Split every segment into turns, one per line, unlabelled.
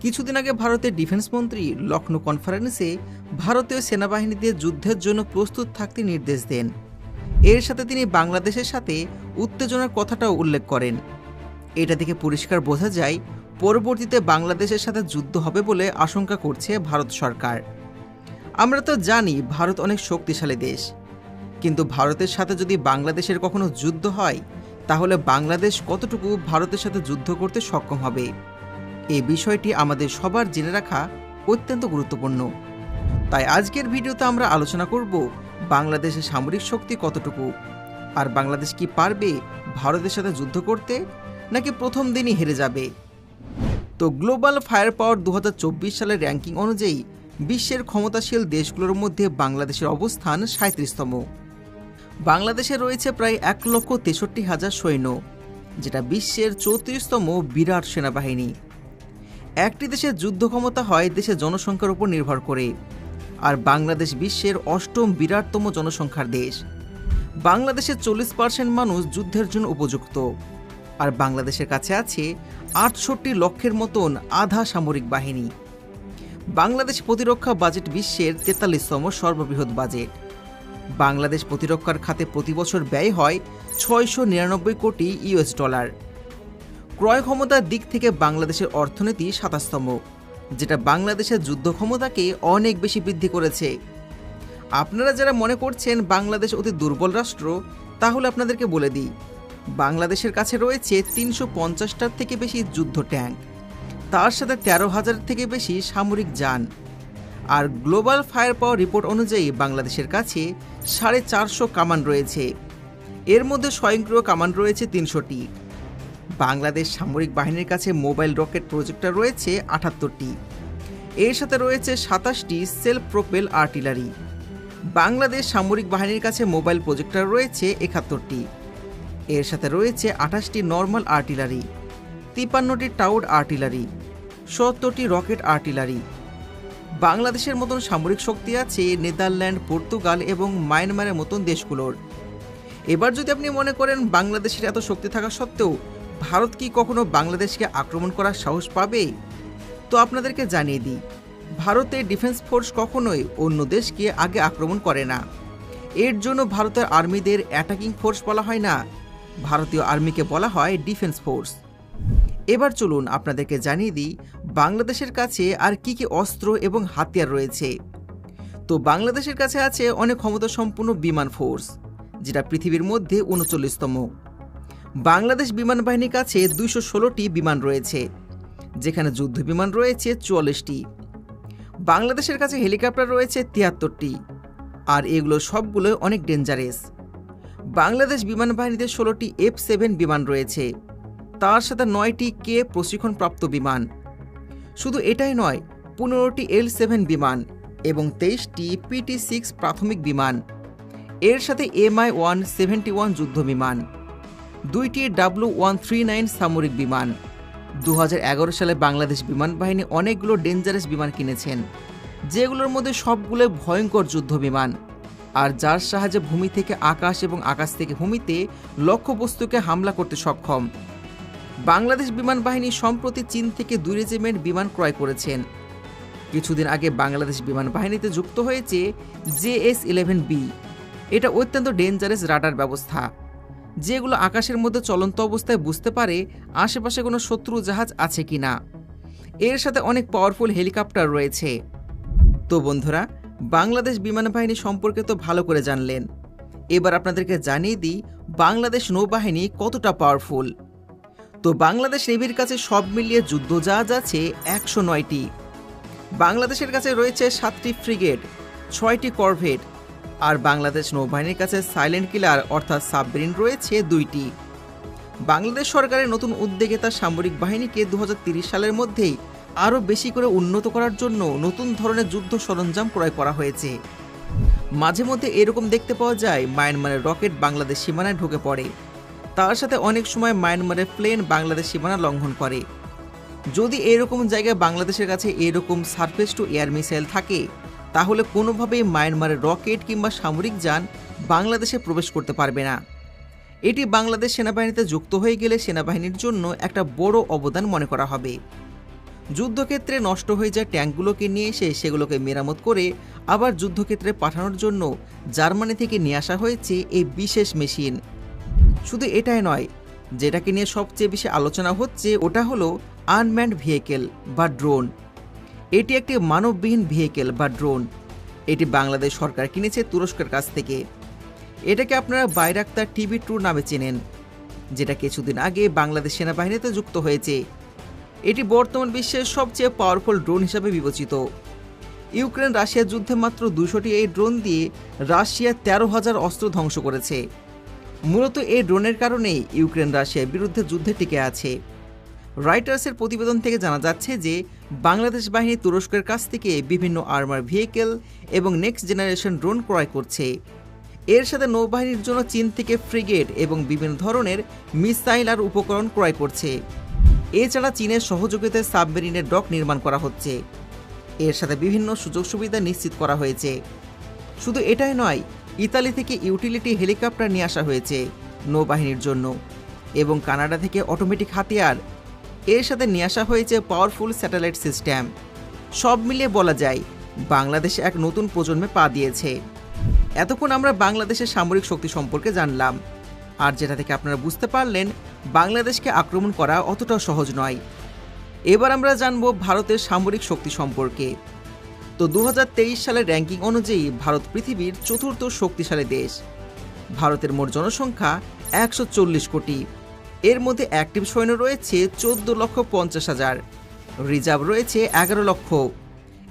কিছুদিন আগে ভারতের ডিফেন্স মন্ত্রী লখনৌ কনফারেন্সে ভারতীয় সেনাবাহিনীদের যুদ্ধের জন্য প্রস্তুত থাকতে নির্দেশ দেন। এর সাথে তিনি বাংলাদেশের সাথে উত্তেজনার কথাটাও উল্লেখ করেন। এটা থেকে পরিষ্কার বোঝা যায় পরবর্তীতে বাংলাদেশের সাথে যুদ্ধ হবে বলে আশঙ্কা করছে ভারত সরকার। আমরা তো জানি ভারত অনেক শক্তিশালী দেশ, কিন্তু ভারতের সাথে যদি বাংলাদেশের কখনো যুদ্ধ হয় তাহলে বাংলাদেশ কতটুকু ভারতের সাথে যুদ্ধ করতে সক্ষম হবে, এই বিষয়টি আমাদের সবার জেনে রাখা অত্যন্ত গুরুত্বপূর্ণ। তাই আজকের ভিডিওতে আমরা আলোচনা করব বাংলাদেশের সামরিক শক্তি কতটুকু, আর বাংলাদেশ কি পারবে ভারতের সাথে যুদ্ধ করতে, নাকি প্রথম দিনই হেরে যাবে। তো গ্লোবাল ফায়ার পাওয়ার 2024 সালের র্যাঙ্কিং অনুযায়ী বিশ্বের ক্ষমতাশীল দেশগুলোর মধ্যে বাংলাদেশের অবস্থান 37তম। বাংলাদেশে রয়েছে প্রায় 1,63,000 সৈন্য, যেটা বিশ্বের 34তম বিরাট সেনাবাহিনী। একটি দেশের যুদ্ধ ক্ষমতা হয় দেশের জনসংখ্যার উপর নির্ভর করে, আর বাংলাদেশ বিশ্বের 8ম বিরাটতম জনসংখ্যার দেশ। বাংলাদেশের 40% মানুষ যুদ্ধের জন্য উপযুক্ত, আর বাংলাদেশের কাছে আছে 68 লক্ষের মতন আধা সামরিক বাহিনী। বাংলাদেশ প্রতিরক্ষা বাজেট বিশ্বের 43তম সর্ববৃহৎ বাজেট। বাংলাদেশ প্রতিরক্ষার খাতে প্রতি বছর ব্যয় হয় $699 কোটি। ক্রয় ক্ষমতার দিক থেকে বাংলাদেশের অর্থনীতি 27তম, যেটা বাংলাদেশের যুদ্ধ ক্ষমতাকে অনেক বেশি বৃদ্ধি করেছে। আপনারা যারা মনে করছেন বাংলাদেশ অতি দুর্বল রাষ্ট্র, তাহলে আপনাদেরকে বলে দিই, বাংলাদেশের কাছে রয়েছে 350টার থেকে বেশি যুদ্ধ ট্যাঙ্ক, তার সাথে 13,000 থেকে বেশি সামরিক যান। আর গ্লোবাল ফায়ার পাওয়ার রিপোর্ট অনুযায়ী বাংলাদেশের কাছে 450 কামান রয়েছে, এর মধ্যে স্বয়ংক্রিয় কামান রয়েছে 300টি। বাংলাদেশ সামরিক বাহিনীর কাছে মোবাইল রকেট প্রজেক্টর রয়েছে 78টি, এর সাথে রয়েছে 27টি সেলফ প্রোপেল আর্টিলারি। বাংলাদেশ সামরিক বাহিনীর কাছে মোবাইল প্রজেক্টর রয়েছে 71টি, এর সাথে রয়েছে 28টি নর্মাল আর্টিলারি, 53টি টাউড আর্টিলারি, 70টি রকেট আর্টিলারি। বাংলাদেশের মতন সামরিক শক্তি আছে নেদারল্যান্ড, পর্তুগাল এবং মায়ানমারের মতন দেশগুলোর। এবার যদি আপনি মনে করেন বাংলাদেশের এত শক্তি থাকা সত্ত্বেও ভারত কি কখনো বাংলাদেশকে আক্রমণ করার সাহস পাবে, তো আপনাদেরকে জানিয়ে দিই, ভারতের ডিফেন্স ফোর্স কখনোই অন্য দেশকে আগে আক্রমণ করে না। এর জন্য ভারতের আর্মিদের অ্যাটাকিং ফোর্স বলা হয় না, ভারতীয় আর্মিকে বলা হয় ডিফেন্স ফোর্স। এবার চলুন আপনাদেরকে জানিয়ে দিই বাংলাদেশের কাছে আর কি কি অস্ত্র এবং হাতিয়ার রয়েছে। তো বাংলাদেশের কাছে আছে অনেক ক্ষমতাসম্পন্ন বিমান ফোর্স, যেটা পৃথিবীর মধ্যে 39তম। বাংলাদেশ বিমান বাহিনীর কাছে 216টি বিমান রয়েছে, যেখানে যুদ্ধ বিমান রয়েছে 44টি। বাংলাদেশের কাছে হেলিকপ্টার রয়েছে 73টি, আর এগুলো সবগুলো অনেক ডেঞ্জারাস। বাংলাদেশ বিমান বাহিনীতে 16টি F-7 বিমান রয়েছে, তার সাথে 9টি কে প্রশিক্ষণপ্রাপ্ত বিমান। শুধু এটাই নয়, 15টি L-7 বিমান এবং 23টি PT-6 প্রাথমিক বিমান, এর সাথে Mi-171 যুদ্ধ বিমান, 2টি W-139 সামরিক বিমান। 2011 সালে বাংলাদেশ বিমান বাহিনী অনেকগুলো ডেঞ্জারাস বিমান কিনেছেন, যেগুলোর মধ্যে সবগুলো ভয়ঙ্কর যুদ্ধ বিমান, আর যার সাহায্যে ভূমি থেকে আকাশ এবং আকাশ থেকে ভূমিতে লক্ষ্যবস্তুকে হামলা করতে সক্ষম। বাংলাদেশ বিমান বাহিনী সম্প্রতি চীন থেকে 2 রেজিমেন্ট বিমান ক্রয় করেছেন। কিছুদিন আগে বাংলাদেশ বিমান বাহিনীতে যুক্ত হয়েছে JS-11B। এটা অত্যন্ত ডেঞ্জারাস রাডার ব্যবস্থা, যেগুলো আকাশের মধ্যে চলন্ত অবস্থায় বুঝতে পারে আশেপাশে কোনো শত্রু জাহাজ আছে কিনা। এর সাথে অনেক পাওয়ারফুল হেলিকপ্টার রয়েছে। তো বন্ধুরা, বাংলাদেশ বিমান বাহিনী সম্পর্কে তো ভালো করে জানলেন, এবার আপনাদেরকে জানিয়ে দিই বাংলাদেশ নৌবাহিনী কতটা পাওয়ারফুল। তো বাংলাদেশ নেভির কাছে সব মিলিয়ে যুদ্ধ জাহাজ আছে 109টি। বাংলাদেশের কাছে রয়েছে 7টি ফ্রিগেট, 6টি করভেট, আর বাংলাদেশ নৌবাহিনীর কাছে সাইলেন্ট কিলার অর্থাৎ সাবমেরিন রয়েছে 2টি। বাংলাদেশ সরকারের নতুন উদ্যোগে তার সামরিক বাহিনীকে 2030 সালের মধ্যেই আরও বেশি করে উন্নত করার জন্য নতুন ধরনের যুদ্ধ সরঞ্জাম ক্রয় করা হয়েছে। মাঝে মধ্যে এরকম দেখতে পাওয়া যায় মায়ানমারের রকেট বাংলাদেশ সীমানায় ঢুকে পড়ে, তার সাথে অনেক সময় মায়ানমারের প্লেন বাংলাদেশ সীমানা লঙ্ঘন করে। যদি এরকম জায়গায় বাংলাদেশের কাছে এরকম সারফেস টু এয়ার মিসাইল থাকে, তাহলে কোনোভাবেই মায়ানমারের রকেট কিংবা সামরিক যান বাংলাদেশে প্রবেশ করতে পারবে না। এটি বাংলাদেশ সেনাবাহিনীতে যুক্ত হয়ে গেলে সেনাবাহিনীর জন্য একটা বড় অবদান মনে করা হবে। যুদ্ধক্ষেত্রে নষ্ট হয়ে যায় ট্যাঙ্কগুলোকে নিয়ে এসে সেগুলোকে মেরামত করে আবার যুদ্ধক্ষেত্রে পাঠানোর জন্য জার্মানি থেকে নিয়ে আসা হয়েছে এই বিশেষ মেশিন। শুধু এটাই নয়, যেটাকে নিয়ে সবচেয়ে বেশি আলোচনা হচ্ছে ওটা হলো আনম্যান্ড ভেহিকেল বা ড্রোন। এটি একটি মানববিহীন ভেহিকেল বা ড্রোন। এটি বাংলাদেশ সরকার কিনেছে তুরস্কের কাছ থেকে। এটাকে আপনারা বাইরাক্তার TB2 নামে চেনেন, যেটা কিছুদিন আগে বাংলাদেশ সেনাবাহিনীতে যুক্ত হয়েছে। এটি বর্তমান বিশ্বের সবচেয়ে পাওয়ারফুল ড্রোন হিসাবে বিবেচিত। ইউক্রেন রাশিয়া যুদ্ধে মাত্র 200টি এই ড্রোন দিয়ে রাশিয়া 13,000 অস্ত্র ধ্বংস করেছে। মূলত এই ড্রোনের কারণেই ইউক্রেন রাশিয়ার বিরুদ্ধে যুদ্ধে টিকে আছে। রয়টার্সের প্রতিবেদন থেকে জানা যাচ্ছে যে বাংলাদেশ বাহিনী তুরস্কের কাছ থেকে বিভিন্ন আর্মার ভেহিকেল এবং নেক্সট জেনারেশন ড্রোন ক্রয় করছে। এর সাথে নৌবাহিনীর জন্য চীন থেকে ফ্রিগেট এবং বিভিন্ন ধরনের মিসাইল আর উপকরণ ক্রয় করছে। এছাড়া চীনের সহযোগিতায় সাবমেরিনের ডক নির্মাণ করা হচ্ছে। এর সাথে বিভিন্ন সুযোগ সুবিধা নিশ্চিত করা হয়েছে। শুধু এটাই নয়, ইতালি থেকে ইউটিলিটি হেলিকপ্টার নিয়ে আসা হয়েছে নৌবাহিনীর জন্য, এবং কানাডা থেকে অটোমেটিক হাতিয়ার। এর সাথে নিয়ে আসা হয়েছে পাওয়ারফুল স্যাটেলাইট সিস্টেম। সব মিলিয়ে বলা যায় বাংলাদেশ এক নতুন প্রজন্মে পা দিয়েছে। এতক্ষণ আমরা বাংলাদেশের সামরিক শক্তি সম্পর্কে জানলাম, আর যেটা থেকে আপনারা বুঝতে পারলেন বাংলাদেশকে আক্রমণ করা অতটাও সহজ নয়। এবার আমরা জানব ভারতের সামরিক শক্তি সম্পর্কে। তো 2023 সালের র্যাঙ্কিং অনুযায়ী ভারত পৃথিবীর চতুর্থ শক্তিশালী দেশ। ভারতের মোট জনসংখ্যা 140 কোটি। এর মধ্যে অ্যাক্টিভ সৈন্য রয়েছে 14,50,000, রিজার্ভ রয়েছে 11 লক্ষ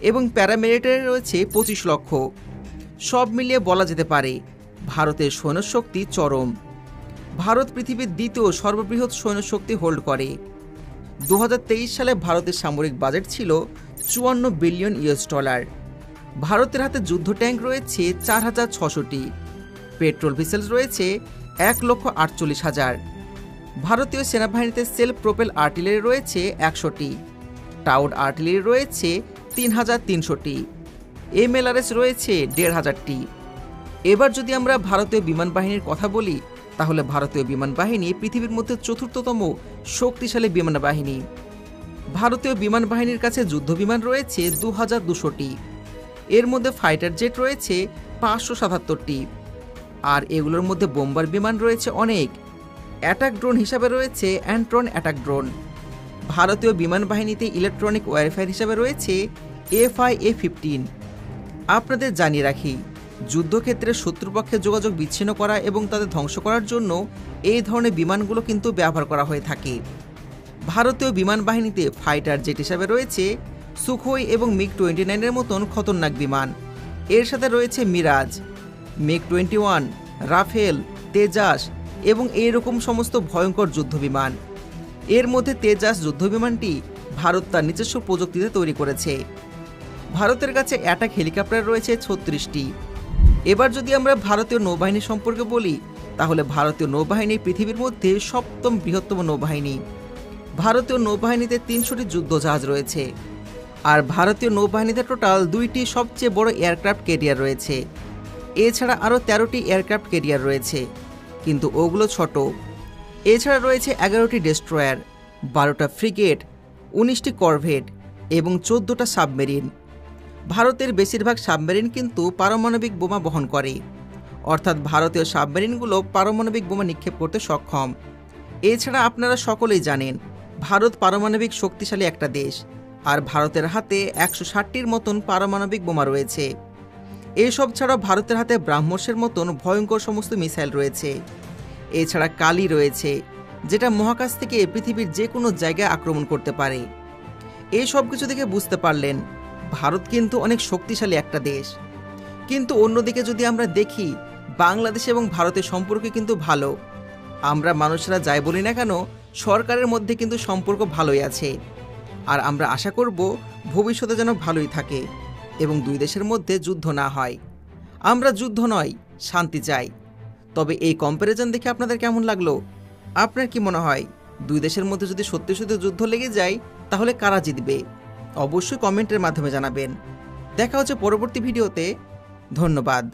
এবং প্যারামিলিটারি রয়েছে 25 লক্ষ। সব মিলিয়ে বলা যেতে পারে ভারতের সৈন্যশক্তি চরম। ভারত পৃথিবীর দ্বিতীয় সর্ববৃহৎ সৈন্যশক্তি হোল্ড করে। 2023 সালে ভারতের সামরিক বাজেট ছিল $54 বিলিয়ন। ভারতের হাতে যুদ্ধ ট্যাঙ্ক রয়েছে 4,600টি, পেট্রোল ভেসেল রয়েছে 1,48,000। ভারতীয় সেনাবাহিনীতে সেলফ প্রোপেল আর্টিলারি রয়েছে 100টি, টাউড আর্টিলারি রয়েছে 3,300টি, MLRS রয়েছে 1,500টি। এবার যদি আমরা ভারতীয় বিমান বাহিনীর কথা বলি, তাহলে ভারতীয় বিমান বাহিনী পৃথিবীর মধ্যে চতুর্থতম শক্তিশালী বিমান বাহিনী। ভারতীয় বিমান বাহিনীর কাছে যুদ্ধ বিমান রয়েছে 2,200টি। এর মধ্যে ফাইটার জেট রয়েছে 577টি, আর এগুলোর মধ্যে বোম্বার বিমান রয়েছে অনেক। অ্যাটাক ড্রোন হিসাবে রয়েছে অ্যান্ট্রন অ্যাটাক ড্রোন। ভারতীয় বিমান বাহিনীতে ইলেকট্রনিক ওয়ারফেয়ার হিসাবে রয়েছে FIA-15। আপনাদের জানিয়ে রাখি, যুদ্ধক্ষেত্রে শত্রুপক্ষে যোগাযোগ বিচ্ছিন্ন করা এবং তাদের ধ্বংস করার জন্য এই ধরনের বিমানগুলো কিন্তু ব্যবহার করা হয়ে থাকে। ভারতীয় বিমান বাহিনীতে ফাইটার জেট হিসাবে রয়েছে সুখোই এবং MiG-29 এর মতন খতরনাক বিমান। এর সাথে রয়েছে মিরাজ, MiG-21, রাফেল, তেজাস এবং এইরকম সমস্ত ভয়ঙ্কর যুদ্ধ বিমান। এর মধ্যে তেজাস যুদ্ধ বিমানটি ভারত তার নিজস্ব প্রযুক্তিতে তৈরি করেছে। ভারতের কাছে অ্যাটাক হেলিকপ্টার রয়েছে 36টি। এবার যদি আমরা ভারতীয় নৌবাহিনী সম্পর্কে বলি, তাহলে ভারতীয় নৌবাহিনী পৃথিবীর মধ্যে সপ্তম বৃহত্তম নৌবাহিনী। ভারতীয় নৌবাহিনীতে 300টি যুদ্ধজাহাজ রয়েছে, আর ভারতীয় নৌবাহিনীতে টোটাল 2টি সবচেয়ে বড় এয়ারক্রাফট ক্যারিয়ার রয়েছে। এছাড়া আরও 13টি এয়ারক্রাফট ক্যারিয়ার রয়েছে, কিন্তু ওগুলো ছোট। এছাড়া রয়েছে 11টি ডেস্ট্রয়ার, 12টা ফ্রিগেট, 19টি করভেট এবং 14টা সাবমেরিন। ভারতের বেশিরভাগ সাবমেরিন কিন্তু পারমাণবিক বোমা বহন করে, অর্থাৎ ভারতীয় সাবমেরিনগুলো পারমাণবিক বোমা নিক্ষেপ করতে সক্ষম। এছাড়া আপনারা সকলেই জানেন ভারত পারমাণবিক শক্তিশালী একটা দেশ, আর ভারতের হাতে 160টির মতন পারমাণবিক বোমা রয়েছে। এসব ছাড়াও ভারতের হাতে ব্রাহ্মসের মতন ভয়ঙ্কর সমস্ত মিসাইল রয়েছে। এছাড়া কালি রয়েছে, যেটা মহাকাশ থেকে পৃথিবীর যে কোনো জায়গায় আক্রমণ করতে পারে। এই সব কিছু থেকে বুঝতে পারলেন ভারত কিন্তু অনেক শক্তিশালী একটা দেশ। কিন্তু অন্যদিকে যদি আমরা দেখি, বাংলাদেশ এবং ভারতের সম্পর্ক কিন্তু ভালো। আমরা মানুষরা যাই বলি না কেন, সরকারের মধ্যে কিন্তু সম্পর্ক ভালোই আছে, আর আমরা আশা করব ভবিষ্যতে যেন ভালোই থাকে এবং দুই দেশের মধ্যে যুদ্ধ না হয়। আমরা যুদ্ধ নয়, শান্তি চাই। তবে এই কম্প্যারিজন দেখে আপনাদের কেমন লাগলো? আপনার কি মনে হয় দুই দেশের মধ্যে যদি সত্যি সত্যি যুদ্ধ লেগে যায়, তাহলে কারা জিতবে? অবশ্যই কমেন্টের মাধ্যমে জানাবেন। দেখা হচ্ছে পরবর্তী ভিডিওতে। ধন্যবাদ।